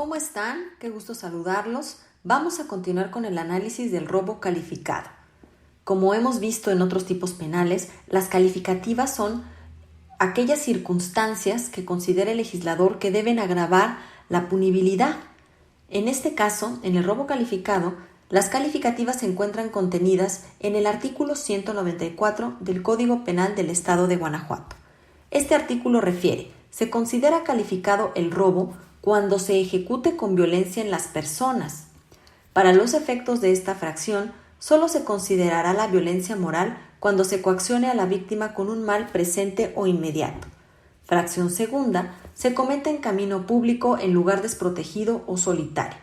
¿Cómo están? Qué gusto saludarlos. Vamos a continuar con el análisis del robo calificado. Como hemos visto en otros tipos penales, las calificativas son aquellas circunstancias que considera el legislador que deben agravar la punibilidad. En este caso, en el robo calificado, las calificativas se encuentran contenidas en el artículo 194 del Código Penal del Estado de Guanajuato. Este artículo refiere: se considera calificado el robo cuando se ejecute con violencia en las personas. Para los efectos de esta fracción, solo se considerará la violencia moral cuando se coaccione a la víctima con un mal presente o inmediato. Fracción segunda, se comete en camino público en lugar desprotegido o solitario.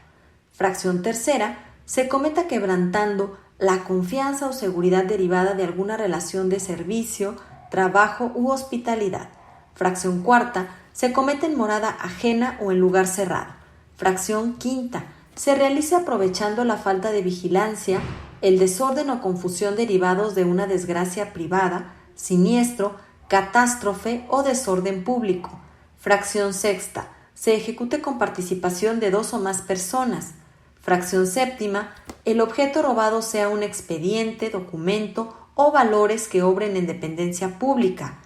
Fracción tercera, se cometa quebrantando la confianza o seguridad derivada de alguna relación de servicio, trabajo u hospitalidad. Fracción cuarta, se comete en morada ajena o en lugar cerrado. Fracción quinta, se realiza aprovechando la falta de vigilancia, el desorden o confusión derivados de una desgracia privada, siniestro, catástrofe o desorden público. Fracción sexta, se ejecute con participación de 2 o más personas. Fracción séptima, el objeto robado sea un expediente, documento o valores que obren en dependencia pública.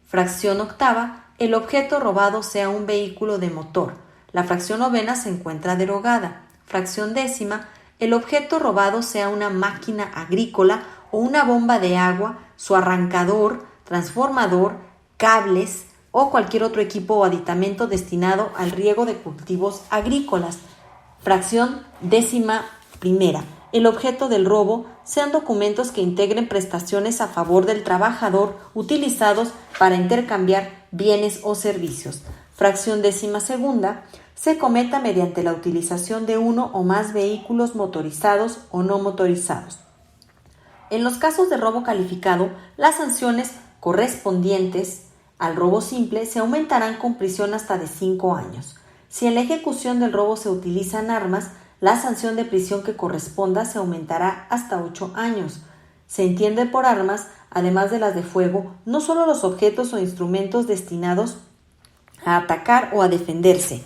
Fracción octava, el objeto robado sea un vehículo de motor. La fracción novena se encuentra derogada. Fracción décima, el objeto robado sea una máquina agrícola o una bomba de agua, su arrancador, transformador, cables o cualquier otro equipo o aditamento destinado al riego de cultivos agrícolas. Fracción décima primera, el objeto del robo sean documentos que integren prestaciones a favor del trabajador utilizados para intercambiar bienes o servicios. Fracción décima segunda, se cometa mediante la utilización de uno o más vehículos motorizados o no motorizados. En los casos de robo calificado, las sanciones correspondientes al robo simple se aumentarán con prisión hasta de 5 años. Si en la ejecución del robo se utilizan armas, la sanción de prisión que corresponda se aumentará hasta 8 años. Se entiende por armas, además de las de fuego, no solo los objetos o instrumentos destinados a atacar o a defenderse,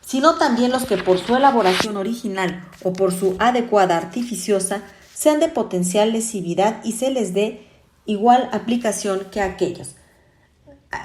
sino también los que por su elaboración original o por su adecuada artificiosa sean de potencial lesividad y se les dé igual aplicación que a aquellos.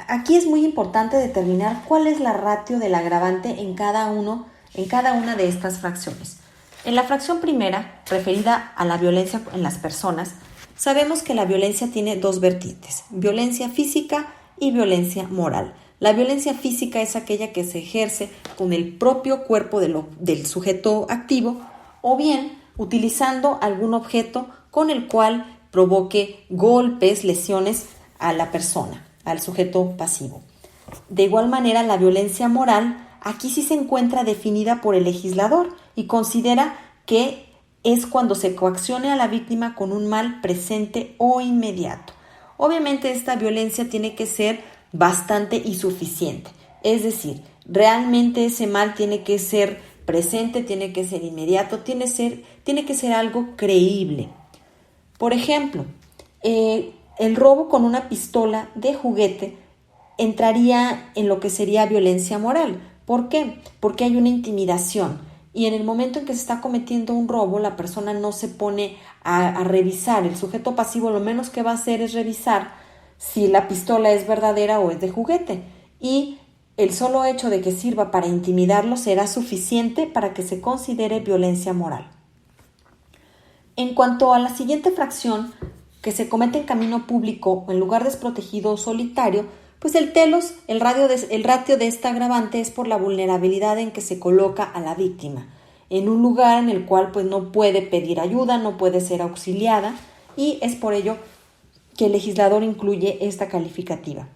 Aquí es muy importante determinar cuál es la ratio del agravante en cada una de estas fracciones. En la fracción primera, referida a la violencia en las personas, sabemos que la violencia tiene 2 vertientes: violencia física y violencia moral. La violencia física es aquella que se ejerce con el propio cuerpo del sujeto activo o bien utilizando algún objeto con el cual provoque golpes, lesiones a la persona, al sujeto pasivo. De igual manera, la violencia moral aquí sí se encuentra definida por el legislador y considera que es cuando se coaccione a la víctima con un mal presente o inmediato. Obviamente esta violencia tiene que ser bastante y suficiente, es decir, realmente ese mal tiene que ser presente, tiene que ser inmediato, tiene que ser algo creíble. Por ejemplo, el robo con una pistola de juguete entraría en lo que sería violencia moral. ¿Por qué? Porque hay una intimidación y en el momento en que se está cometiendo un robo, la persona no se pone a revisar. El sujeto pasivo lo menos que va a hacer es revisar si la pistola es verdadera o es de juguete, y el solo hecho de que sirva para intimidarlo será suficiente para que se considere violencia moral. En cuanto a la siguiente fracción, que se comete en camino público o en lugar desprotegido o solitario, pues el ratio de esta agravante es por la vulnerabilidad en que se coloca a la víctima, en un lugar en el cual pues no puede pedir ayuda, no puede ser auxiliada, y es por ello que el legislador incluye esta calificativa.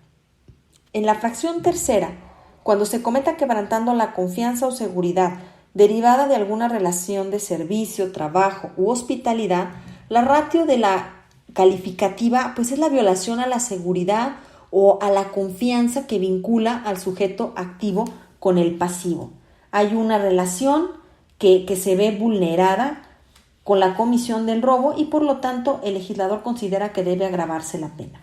En la fracción tercera, cuando se cometa quebrantando la confianza o seguridad derivada de alguna relación de servicio, trabajo u hospitalidad, la ratio de la calificativa pues es la violación a la seguridad o a la confianza que vincula al sujeto activo con el pasivo. Hay una relación que se ve vulnerada con la comisión del robo y por lo tanto el legislador considera que debe agravarse la pena.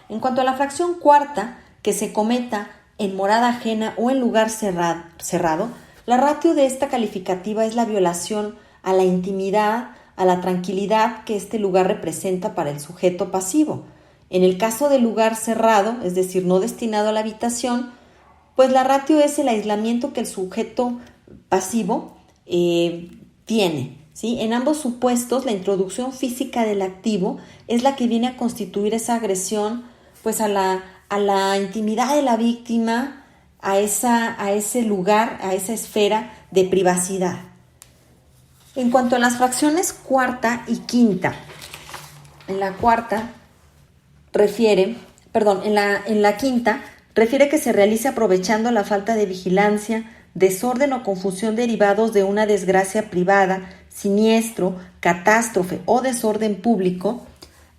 En cuanto a la fracción cuarta, que se cometa en morada ajena o en lugar cerrado, La ratio de esta calificativa es la violación a la intimidad, a la tranquilidad que este lugar representa para el sujeto pasivo. En el caso del lugar cerrado, es decir, no destinado a la habitación, pues la ratio es el aislamiento que el sujeto pasivo tiene, ¿sí? En ambos supuestos, la introducción física del activo es la que viene a constituir esa agresión pues a la intimidad de la víctima, a ese lugar, a esa esfera de privacidad. En cuanto a las fracciones cuarta y quinta, en la quinta refiere que se realice aprovechando la falta de vigilancia, desorden o confusión derivados de una desgracia privada, siniestro, catástrofe o desorden público.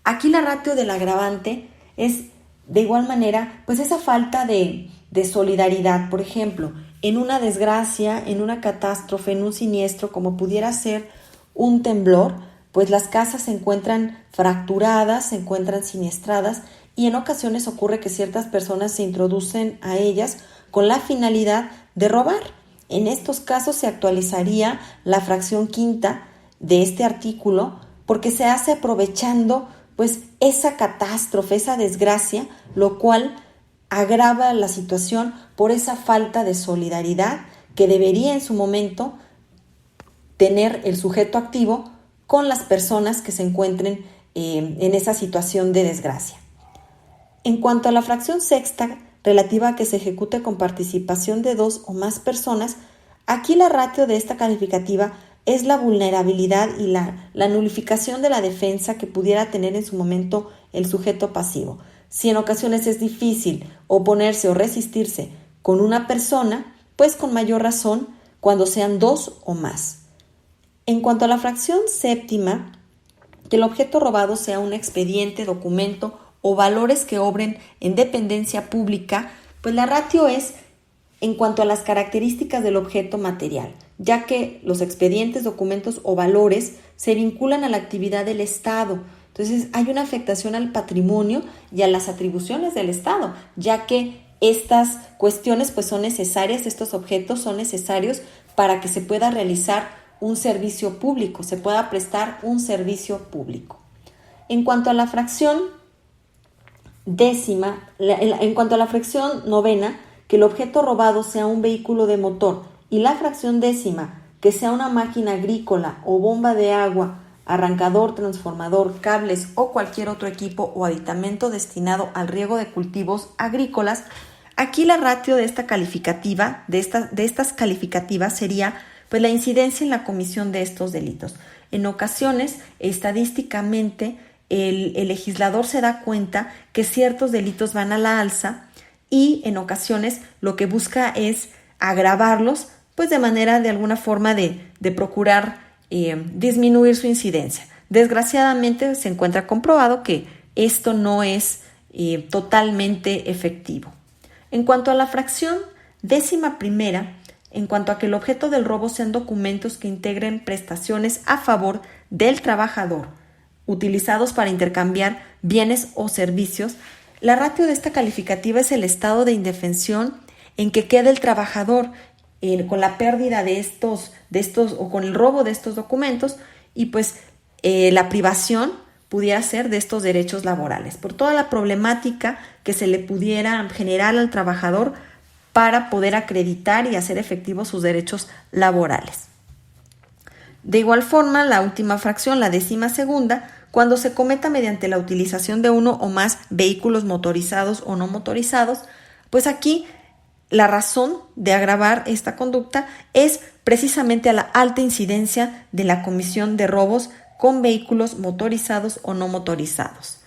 Aquí la ratio del agravante es de igual manera pues esa falta de solidaridad. Por ejemplo, en una desgracia, en una catástrofe, en un siniestro como pudiera ser un temblor, pues las casas se encuentran fracturadas, se encuentran siniestradas y en ocasiones ocurre que ciertas personas se introducen a ellas con la finalidad de robar. En estos casos se actualizaría la fracción quinta de este artículo porque se hace aprovechando pues esa catástrofe, esa desgracia, lo cual agrava la situación por esa falta de solidaridad que debería en su momento tener el sujeto activo con las personas que se encuentren en esa situación de desgracia. En cuanto a la fracción sexta, relativa a que se ejecute con participación de 2 o más personas, aquí la ratio de esta calificativa es la vulnerabilidad y la nulificación de la defensa que pudiera tener en su momento el sujeto pasivo. Si en ocasiones es difícil oponerse o resistirse con una persona, pues con mayor razón cuando sean 2 o más. En cuanto a la fracción séptima, que el objeto robado sea un expediente, documento o valores que obren en dependencia pública, pues la ratio es en cuanto a las características del objeto material, ya que los expedientes, documentos o valores se vinculan a la actividad del Estado. Entonces hay una afectación al patrimonio y a las atribuciones del Estado, ya que estas cuestiones pues son necesarias, estos objetos son necesarios para que se pueda realizar un servicio público, se pueda prestar un servicio público. En cuanto a la fracción novena, que el objeto robado sea un vehículo de motor, y la fracción décima, que sea una máquina agrícola o bomba de agua, arrancador, transformador, cables o cualquier otro equipo o aditamento destinado al riego de cultivos agrícolas, aquí la ratio de esta calificativa, de estas calificativas sería pues la incidencia en la comisión de estos delitos. En ocasiones, estadísticamente, el legislador se da cuenta que ciertos delitos van a la alza y en ocasiones lo que busca es agravarlos, pues de manera de alguna forma de procurar disminuir su incidencia. Desgraciadamente se encuentra comprobado que esto no es totalmente efectivo. En cuanto a la fracción décima primera, en cuanto a que el objeto del robo sean documentos que integren prestaciones a favor del trabajador, utilizados para intercambiar bienes o servicios, la ratio de esta calificativa es el estado de indefensión en que queda el trabajador con la pérdida de estos o con el robo de estos documentos y pues la privación pudiera ser de estos derechos laborales por toda la problemática que se le pudiera generar al trabajador para poder acreditar y hacer efectivos sus derechos laborales. De igual forma, la última fracción, la décima segunda, cuando se cometa mediante la utilización de uno o más vehículos motorizados o no motorizados, pues aquí la razón de agravar esta conducta es precisamente a la alta incidencia de la comisión de robos con vehículos motorizados o no motorizados.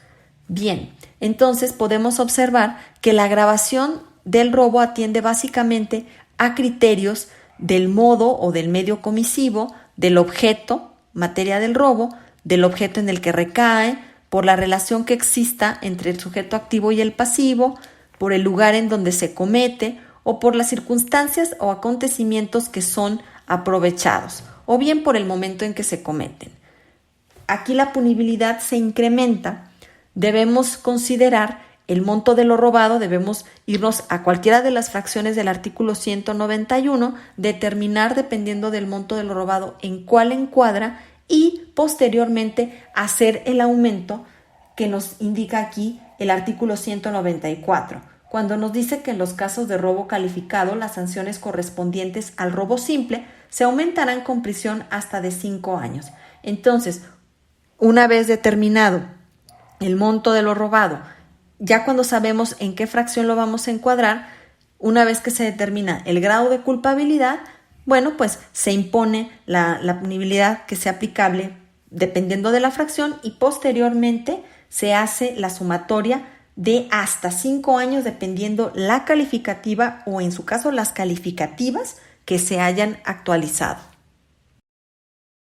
Bien, entonces podemos observar que la agravación del robo atiende básicamente a criterios del modo o del medio comisivo, del objeto, materia del robo, del objeto en el que recae, por la relación que exista entre el sujeto activo y el pasivo, por el lugar en donde se comete o por las circunstancias o acontecimientos que son aprovechados, o bien por el momento en que se cometen. Aquí la punibilidad se incrementa. Debemos considerar el monto de lo robado, debemos irnos a cualquiera de las fracciones del artículo 191, determinar dependiendo del monto de lo robado en cuál encuadra y posteriormente hacer el aumento que nos indica aquí el artículo 194, cuando nos dice que en los casos de robo calificado las sanciones correspondientes al robo simple se aumentarán con prisión hasta de 5 años. Entonces, una vez determinado el monto de lo robado, ya cuando sabemos en qué fracción lo vamos a encuadrar, una vez que se determina el grado de culpabilidad, bueno, pues se impone la punibilidad que sea aplicable dependiendo de la fracción y posteriormente se hace la sumatoria de hasta 5 años dependiendo la calificativa o en su caso las calificativas que se hayan actualizado.